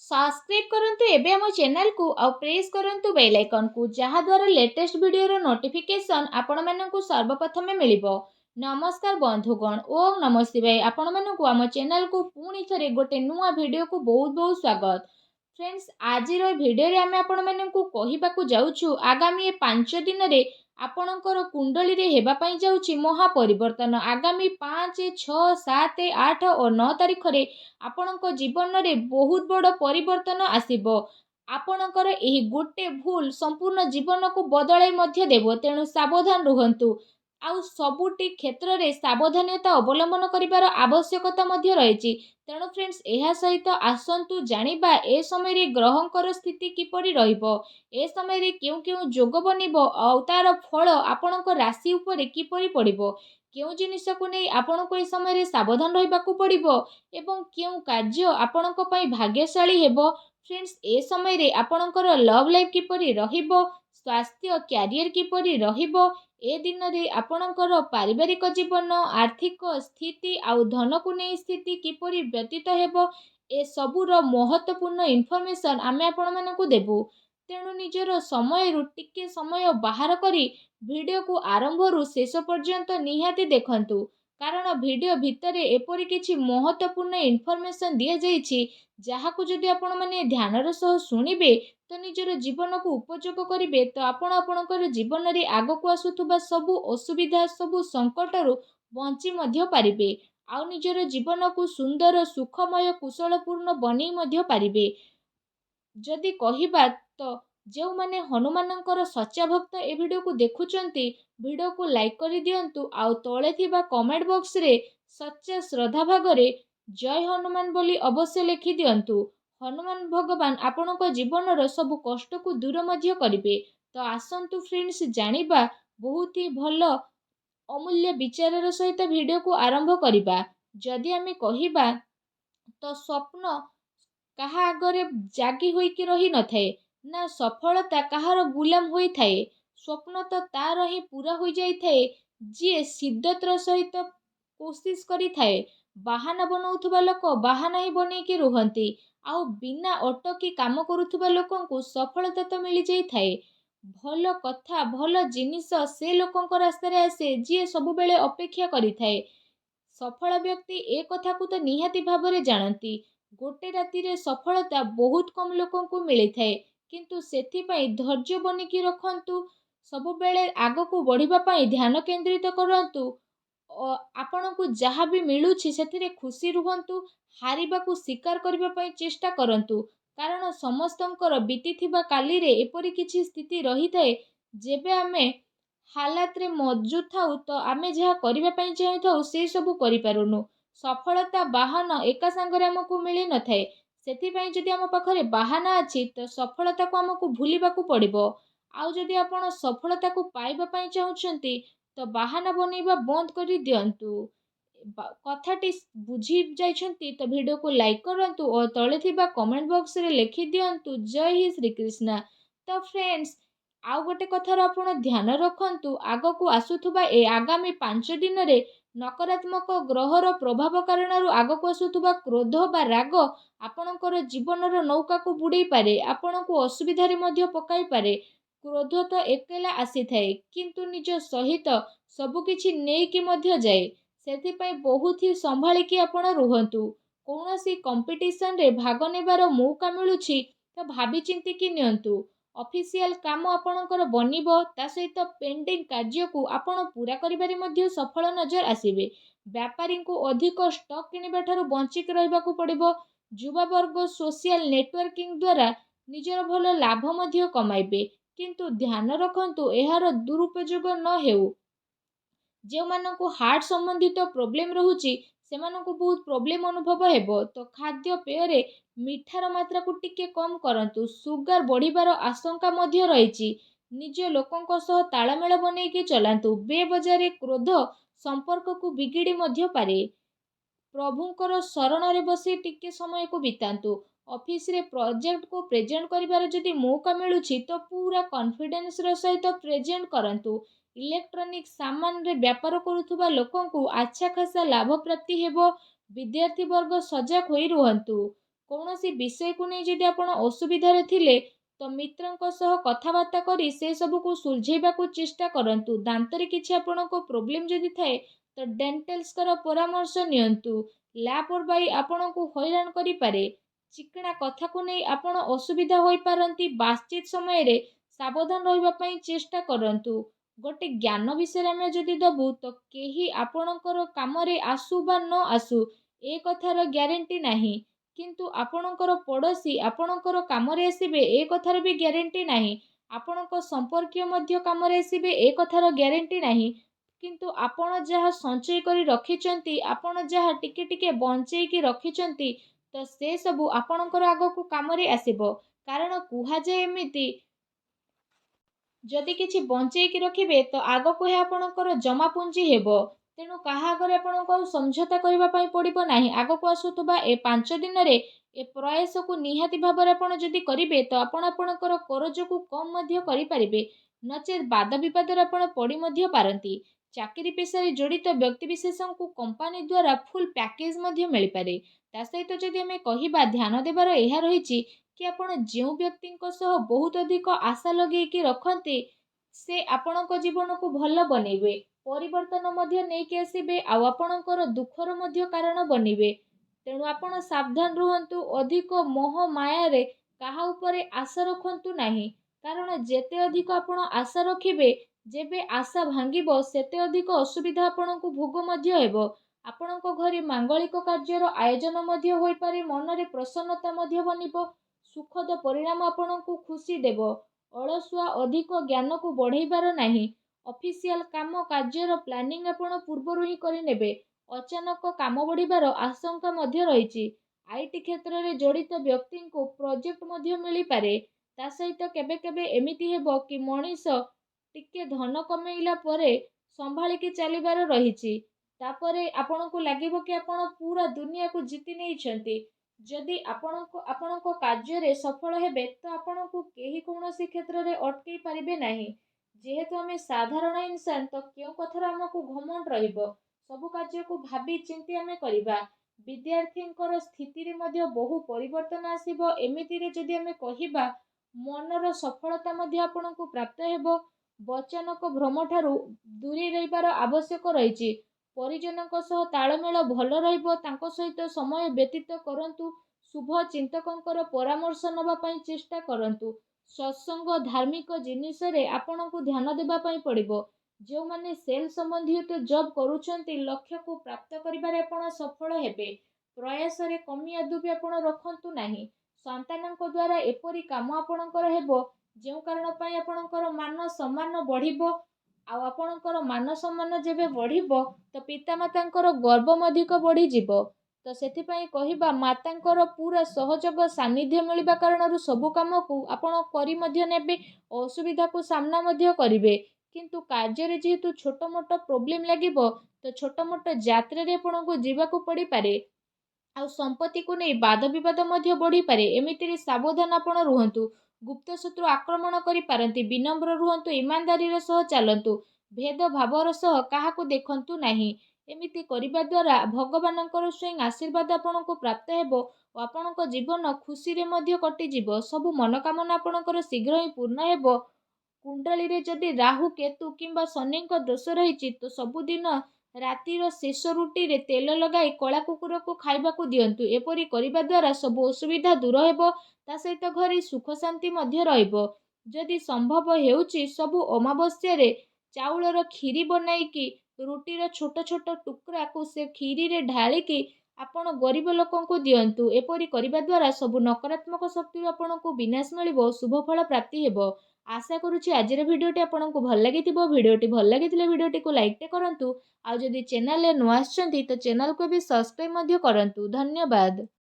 Subscribe करंतु एबे हम चैनल को और प्रेस करंतु बेल आइकन को जहा द्वारा लेटेस्ट वीडियो रो नोटिफिकेशन आपण मानकु सर्वप्रथम मिलिबो। नमस्कार बंधुगण, ओम नमः शिवाय। आपण मानकु हम चैनल को पुणी थरे गोटे नुआ वीडियो को बहुत बहुत स्वागत। फ्रेंड्स, आज वीडियो रे आमे आपण मानकु कहिबाकु जाउछु आगामी 5 दिन रे आपणकर कुंडली रे हेबा पई जाउछि महापरिवर्तन। आगामी 5, 6, 7, 8 और 9 तारिख रे आपणक जीवन रे बहुत बड़ परिवर्तन आसीबो। आपणकर एही गोटे भूल संपूर्ण जीवन को बदलाई मध्य देबो, तेणु सावधान रुहंतु। आउ सबुटी क्षेत्र रे सावधानता अवलंबन करिवार आवश्यकता मध्य रहिछि। तेणु फ्रेंड्स, एहा सहित आसंतु जानिबा ए समय रे ग्रहंकर स्थिति किपरि रहिबो, ए समय रे केउ केउ जोग बनिबो और तार फल आपणक राशि उपरे किपरि पड़िबो, केउ जिनिस को नै आपणको ए समय रे सावधान रहिबाकू पड़िबो एवं केउ कार्य आपणक पई भाग्यशाली हेबो। फ्रेंड्स, ए समय रे आपणकर लव लाइफ किपरि रहिबो, स्वास्थ्य क्यारियर किपरि रहिबो, ए दिन रे आपणकर पारिवारिक जीवन, आर्थिक स्थिति आउ धन को नै स्थिति किपरि व्यतीत हेबो, ए सबुर महत्वपूर्ण इनफॉरमेशन आमे आपण मानकू देबू। तेणु निजर समय टिके समय बाहर करी वीडियो को आरंभ रु शेष पर्यंत निहाती देखंतु, कारण वीडियो भितरे एपरि किछि महत्वपूर्ण इनफॉरमेशन दिया जाइछि जहाकू जदि आपण माने ध्यानर सह सुनिबे तो निजर जीवन को उपयोग करिवे, तो आपण आपणकर जीवन रे आगकू आसुथुबा सबु असुविधा सबु संकट रु बंची मध्य पारिबे, आउ निजर जीवन को सुंदर सुखमय कुशलपूर्ण बनै मध्य पारिबे। जदि कहिबा तो जो माने हनुमानंकर सच्चा भक्त ए वीडियो को देखुचंती, वीडियो को लाइक करि दियंतु आउ तळे थिबा कमेंट बॉक्स रे सच्चा श्रद्धा भागरे जय हनुमान बोली अवश्य लिखि दियंतु। हनुमान भगवान आपणक जीवनर सब कष्ट को दूर मध्य करिवे। तो आसंतु फ्रेंड्स, जानिबा बहुत ही भल अमूल्य विचारर सहित वीडियो को आरंभ करिबा। जदि आमे कहिबा तो स्वप्न काहा आगरे जागी होइकी रही न थाए, ना सफलता कहार गुलाम होई थाए। स्वप्न तो तार ही पूरा हो जाई थाए जी शिद्दतर सहित कोशिश करी थाए। बाहाना बनाउथुबा लोक बाहाना ही बनेकी रुहंती, आउ बिना अटकी काम करुथुबा लोकंकु सफलता तो मिली जाई थाए। भल कथा भल जिनिस से लोकंक रास्तारे आसे जी सबु बेले अपेक्षा करी थाए। सफल व्यक्ति ए कथा को तो निहाती भावरे जानती। गोटे राति रे सफलता बहुत कम लोकों को मिली थाए, किंतु सेथिपाई धैर्य बनिकी रखंतु, सबु बेले आगो को बढ़िबा पाई ध्यान केंद्रित करंतु। आपनकु जहाँ भी मिलुछि सेथिरे खुशी रुहंतु, हारिबाकू स्वीकार करबा पाई चेष्टा करंतु, कारण समस्तंकर बीतीथिबा काली रे एपरि किछि स्थिति रही थाए जेबे आमे हालात रे मौजूद थाउ तो आमे जहाँ करबा पाई चाहथाउ से सबु करि पारुनु। सफलता बाहन एका संगरे हमकु मिली न थाए, सेथिपाई जदि आम पाखरे बाहाना अछि तो सफलता को हमकु भूलिबाकू पड़िबो। आउ जदि आपण सफलता को पाइबा पाई चाहुचंती तो बाहाना बनेबा बंद करि दियंतु। कथाटी बुझी जाइछंती तो वीडियो को लाइक करंतु और तळे थिबा कमेंट बॉक्स रे लिखि दियंतु जय ही श्री कृष्णा। तो फ्रेंड्स, आउ गोटे कथार आपण ध्यान रखंतु, आगो को आसुथुबा ए आगामी 5 दिन रे नकारात्मक ग्रहर प्रभाव कारण आगो को आसुथुबा क्रोध बा राग आपणकर जीवनर नौका को बुड़ाई पारे, आपण को असुविधा रे मध्य पकाई पारे। क्रोध तो एकेला आसी थाए, किंतु निज सहित सबु किछि नेकी मध्य जाए। सेथिपाई बहुत ही संभालिकी आपण रुहंतु। कौनसी कंपटीशन रे भाग नेबार मौका मिलुछि तो भाबी चिंती कि नियंतु। ऑफिशियल काम आपणकर बनिबो, ता सहित पेंडिंग कार्य को आपण पूरा करिबारे मध्य सफल नजर आसीबे। व्यापारी को अधिक स्टॉक किनिबा ठारू बंचिक रहिबाकू पड़िबो। युवा वर्ग सोशल नेटवर्किंग द्वारा निजर भल लाभ मध्य कमाइबे, किंतु ध्यान रखंतु एहार दुरुपयोग न हेउ। जो मानकु हार्ट संबंधित प्रोब्लेम रहुची सेमानकु बहुत प्रोब्लेम अनुभव हेबो। तो खाद्य पेय मिठार मात्रा को टिके कम करंतु, सुगर बढ़िबार आशंका मध्य रहिछि। निज लोकंक सह तालमेल बनेइके चलांतु। बेबजारे क्रोध संपर्क को बिगिड़ी मध्य पारे। प्रभुंकर शरण रे बसी टिके समय को बितांतु। ऑफिस रे प्रोजेक्ट को प्रेजेंट करिबार जदि मौका मिलुछि तो पूरा कॉन्फिडेंस रो सहित प्रेजेंट करंतु। इलेक्ट्रॉनिक सामान रे व्यापार करुथुबा लोकंकु अच्छा खासा लाभ प्राप्ति हेबो। विद्यार्थी वर्ग सजग होई रुहंतु। କୌଣସି ବିଷୟକୁ ନେଇ ଯଦି ଆପଣ ଅସୁବିଧାରେ ଥିଲେ ତ ମିତ୍ରଙ୍କ ସହ କଥାବାର୍ତ୍ତା କରି ସେ ସବୁକୁ ସୁଲଝେଇବାକୁ ଚେଷ୍ଟା କରନ୍ତୁ। ଦାନ୍ତରେ କିଛି ଆପଣଙ୍କ ପ୍ରୋବ୍ଲେମ୍ ଯଦି ଥାଏ ତ ଡେଣ୍ଟାଲ୍ସଙ୍କର ପରାମର୍ଶ ନିଅନ୍ତୁ। ଲାପରବାହୀ ଆପଣଙ୍କୁ ହଇରାଣ କରିପାରେ। ଚିକଣା କଥାକୁ ନେଇ ଆପଣ ଅସୁବିଧା ହୋଇପାରନ୍ତି। ବାତଚିତ ସମୟରେ ସାବଧାନ ରହିବା ପାଇଁ ଚେଷ୍ଟା କରନ୍ତୁ। ଗୋଟେ ଜ୍ଞାନ ବିଷୟରେ ଆମେ ଯଦି ଦେବୁ ତ କେହି ଆପଣଙ୍କର କାମରେ ଆସୁ ବା ନ ଆସୁ ଏ କଥାର ଗ୍ୟାରେଣ୍ଟି ନାହିଁ, କିନ୍ତୁ ଆପଣଙ୍କର ପଡ଼ୋଶୀ ଆପଣଙ୍କର କାମରେ ଆସିବେ ଏ କଥାର ବି ଗ୍ୟାରେଣ୍ଟି ନାହିଁ। ଆପଣଙ୍କ ସମ୍ପର୍କୀୟ ମଧ୍ୟ କାମରେ ଆସିବେ ଏ କଥାର ଗ୍ୟାରେଣ୍ଟି ନାହିଁ। କିନ୍ତୁ ଆପଣ ଯାହା ସଞ୍ଚୟ କରି ରଖିଛନ୍ତି, ଆପଣ ଯାହା ଟିକେ ଟିକେ ବଞ୍ଚେଇକି ରଖିଛନ୍ତି ତ ସେ ସବୁ ଆପଣଙ୍କର ଆଗକୁ କାମରେ ଆସିବ। କାରଣ କୁହାଯାଏ ଏମିତି, ଯଦି କିଛି ବଞ୍ଚେଇକି ରଖିବେ ତ ଆଗକୁ ଏହା ଆପଣଙ୍କର ଜମାପୁଞ୍ଜି ହେବ। ତେଣୁ କାହା ଆଗରେ ଆପଣଙ୍କୁ ଆଉ ସମଝୋତା କରିବା ପାଇଁ ପଡ଼ିବ ନାହିଁ। ଆଗକୁ ଆସୁଥିବା ଏ 5 ଦିନରେ ଏ ପ୍ରୟାସକୁ ନିହାତି ଭାବରେ ଆପଣ ଯଦି କରିବେ ତ ଆପଣ ଆପଣଙ୍କର କରଜକୁ କମ୍ ମଧ୍ୟ କରିପାରିବେ। ନଚେତ୍ ବାଦ ବିବାଦରେ ଆପଣ ପଡ଼ି ମଧ୍ୟ ପାରନ୍ତି। ଚାକିରି ପେଶାରେ ଜଡ଼ିତ ବ୍ୟକ୍ତିବିଶେଷଙ୍କୁ କମ୍ପାନୀ ଦ୍ୱାରା ଫୁଲ୍ ପ୍ୟାକେଜ୍ ମଧ୍ୟ ମିଳିପାରେ। ତା ସହିତ ଯଦି ଆମେ କହିବା ଧ୍ୟାନ ଦେବାର ଏହା ରହିଛି କି ଆପଣ ଯେଉଁ ବ୍ୟକ୍ତିଙ୍କ ସହ ବହୁତ ଅଧିକ ଆଶା ଲଗେଇକି ରଖନ୍ତି ସେ ଆପଣଙ୍କ ଜୀବନକୁ ଭଲ ବନେଇବେ, ପରିବର୍ତ୍ତନ ମଧ୍ୟ ନେଇକି ଆସିବେ ଆଉ ଆପଣଙ୍କର ଦୁଃଖର ମଧ୍ୟ କାରଣ ବନିବେ। ତେଣୁ ଆପଣ ସାବଧାନ ରୁହନ୍ତୁ। ଅଧିକ ମୋହ ମାୟାରେ କାହା ଉପରେ ଆଶା ରଖନ୍ତୁ ନାହିଁ। କାରଣ ଯେତେ ଅଧିକ ଆପଣ ଆଶା ରଖିବେ, ଯେବେ ଆଶା ଭାଙ୍ଗିବ ସେତେ ଅଧିକ ଅସୁବିଧା ଆପଣଙ୍କୁ ଭୋଗ ମଧ୍ୟ ହେବ। ଆପଣଙ୍କ ଘରେ ମାଙ୍ଗଳିକ କାର୍ଯ୍ୟର ଆୟୋଜନ ମଧ୍ୟ ହୋଇପାରେ। ମନରେ ପ୍ରସନ୍ନତା ମଧ୍ୟ ବନିବ। ସୁଖଦ ପରିଣାମ ଆପଣଙ୍କୁ ଖୁସି ଦେବ। ଅଳସୁଆ ଅଧିକ ଜ୍ଞାନକୁ ବଢ଼େଇବାର ନାହିଁ। ଅଫିସିଆଲ କାମ କାର୍ଯ୍ୟର ପ୍ଲାନିଂ ଆପଣ ପୂର୍ବରୁ ହିଁ କରିନେବେ। ଅଚାନକ କାମ ବଢ଼ିବାର ଆଶଙ୍କା ମଧ୍ୟ ରହିଛି। ଆଇଟି କ୍ଷେତ୍ରରେ ଜଡ଼ିତ ବ୍ୟକ୍ତିଙ୍କୁ ପ୍ରୋଜେକ୍ଟ ମଧ୍ୟ ମିଳିପାରେ। ତା ସହିତ କେବେ କେବେ ଏମିତି ହେବ କି ମଣିଷ ଟିକେ ଧନ କମେଇଲା ପରେ ସମ୍ଭାଳିକି ଚାଲିବାର ରହିଛି। ତାପରେ ଆପଣଙ୍କୁ ଲାଗିବ କି ଆପଣ ପୁରା ଦୁନିଆକୁ ଜିତି ନେଇଛନ୍ତି। ଯଦି ଆପଣଙ୍କ କାର୍ଯ୍ୟରେ ସଫଳ ହେବେ ତ ଆପଣଙ୍କୁ କେହି କୌଣସି କ୍ଷେତ୍ରରେ ଅଟକେଇ ପାରିବେ ନାହିଁ। ଯେହେତୁ ଆମେ ସାଧାରଣ ଇନସାନ ତ କେଉଁ କଥାର ଆମକୁ ଘମଣ୍ଡ ରହିବ। ସବୁ କାର୍ଯ୍ୟକୁ ଭାବି ଚିନ୍ତି ଆମେ କରିବା। ବିଦ୍ୟାର୍ଥୀଙ୍କର ସ୍ଥିତିରେ ମଧ୍ୟ ବହୁ ପରିବର୍ତ୍ତନ ଆସିବ। ଏମିତିରେ ଯଦି ଆମେ କହିବା ମନର ସଫଳତା ମଧ୍ୟ ଆପଣଙ୍କୁ ପ୍ରାପ୍ତ ହେବ। ବଚନକ ଭ୍ରମଠାରୁ ଦୂରେଇ ରହିବାର ଆବଶ୍ୟକ ରହିଛି। ପରିଜନଙ୍କ ସହ ତାଳମେଳ ଭଲ ରହିବ। ତାଙ୍କ ସହିତ ସମୟ ବ୍ୟତୀତ କରନ୍ତୁ। ଶୁଭ ଚିନ୍ତକଙ୍କର ପରାମର୍ଶ ନେବା ପାଇଁ ଚେଷ୍ଟା କରନ୍ତୁ। ସତ୍ସଙ୍ଗ ଧାର୍ମିକ ଜିନିଷରେ ଆପଣଙ୍କୁ ଧ୍ୟାନ ଦେବା ପାଇଁ ପଡ଼ିବ। ଯେଉଁମାନେ ସେଲ୍ ସମ୍ବନ୍ଧୀୟ ଜବ୍ କରୁଛନ୍ତି ଲକ୍ଷ୍ୟକୁ ପ୍ରାପ୍ତ କରିବାରେ ଆପଣ ସଫଳ ହେବେ। ପ୍ରୟାସରେ କମି ଆଦୌ ବି ଆପଣ ରଖନ୍ତୁ ନାହିଁ। ସନ୍ତାନଙ୍କ ଦ୍ୱାରା ଏପରି କାମ ଆପଣଙ୍କର ହେବ ଯେଉଁ କାରଣ ପାଇଁ ଆପଣଙ୍କର ମାନ ସମ୍ମାନ ବଢ଼ିବ। ଆଉ ଆପଣଙ୍କର ମାନ ସମ୍ମାନ ଯେବେ ବଢ଼ିବ ତ ପିତାମାତାଙ୍କର ଗର୍ବ ମଧ୍ୟ ବଢ଼ିଯିବ। ତ ସେଥିପାଇଁ କହିବା ମାତାଙ୍କର ପୁରା ସହଯୋଗ ସାନ୍ନିଧ୍ୟ ମିଳିବା କାରଣରୁ ସବୁ କାମକୁ ଆପଣ କରି ମଧ୍ୟ ନେବେ। ଅସୁବିଧାକୁ ସାମ୍ନା ମଧ୍ୟ କରିବେ। କିନ୍ତୁ କାର୍ଯ୍ୟରେ ଯେହେତୁ ଛୋଟ ମୋଟ ପ୍ରୋବ୍ଲେମ୍ ଲାଗିବ ତ ଛୋଟ ମୋଟ ଯାତ୍ରାରେ ଆପଣଙ୍କୁ ଯିବାକୁ ପଡ଼ିପାରେ। ଆଉ ସମ୍ପତ୍ତିକୁ ନେଇ ବାଦ ବିବାଦ ମଧ୍ୟ ବଢ଼ିପାରେ। ଏମିତିରେ ସାବଧାନ ଆପଣ ରୁହନ୍ତୁ। ଗୁପ୍ତ ଶତ୍ରୁ ଆକ୍ରମଣ କରିପାରନ୍ତି। ବିନମ୍ର ରୁହନ୍ତୁ। ଇମାନଦାରୀର ସହ ଚାଲନ୍ତୁ। ଭେଦଭାବର ସହ କାହାକୁ ଦେଖନ୍ତୁ ନାହିଁ। ଏମିତି କରିବା ଦ୍ୱାରା ଭଗବାନଙ୍କର ସ୍ୱୟଂ ଆଶୀର୍ବାଦ ଆପଣଙ୍କୁ ପ୍ରାପ୍ତ ହେବ ଓ ଆପଣଙ୍କ ଜୀବନ ଖୁସିରେ ମଧ୍ୟ କଟିଯିବ। ସବୁ ମନୋକାମନା ଆପଣଙ୍କର ଶୀଘ୍ର ହିଁ ପୂର୍ଣ୍ଣ ହେବ। କୁଣ୍ଡଳୀରେ ଯଦି ରାହୁ କେତୁ କିମ୍ବା ଶନିଙ୍କ ଦୋଷ ରହିଛି ତ ସବୁଦିନ ରାତିର ଶେଷ ରୁଟିରେ ତେଲ ଲଗାଇ କଳା କୁକୁରକୁ ଖାଇବାକୁ ଦିଅନ୍ତୁ। ଏପରି କରିବା ଦ୍ୱାରା ସବୁ ଅସୁବିଧା ଦୂର ହେବ। ତା ସହିତ ଘରେ ସୁଖ ଶାନ୍ତି ମଧ୍ୟ ରହିବ। ଯଦି ସମ୍ଭବ ହେଉଛି ସବୁ ଅମାବାସ୍ୟାରେ ଚାଉଳର କ୍ଷୀରି ବନାଇକି ରୁଟିର ଛୋଟ ଛୋଟ ଟୁକରାକୁ ସେ କ୍ଷୀରିରେ ଢାଳିକି ଆପଣ ଗରିବ ଲୋକଙ୍କୁ ଦିଅନ୍ତୁ। ଏପରି କରିବା ଦ୍ୱାରା ସବୁ ନକାରାତ୍ମକ ଶକ୍ତିରୁ ଆପଣଙ୍କୁ ବିନାଶ ମିଳିବ। ଶୁଭ ଫଳ ପ୍ରାପ୍ତି ହେବ। ଆଶା କରୁଛି ଆଜିର ଭିଡ଼ିଓଟି ଆପଣଙ୍କୁ ଭଲ ଲାଗିଥିବ। ଭିଡ଼ିଓଟି ଭଲ ଲାଗିଥିଲେ ଭିଡ଼ିଓଟିକୁ ଲାଇକ୍ଟେ କରନ୍ତୁ। ଆଉ ଯଦି ଚ୍ୟାନେଲରେ ନୂଆ ଆସିଛନ୍ତି ତ ଚ୍ୟାନେଲକୁ ବି ସବସ୍କ୍ରାଇବ୍ ମଧ୍ୟ କରନ୍ତୁ। ଧନ୍ୟବାଦ।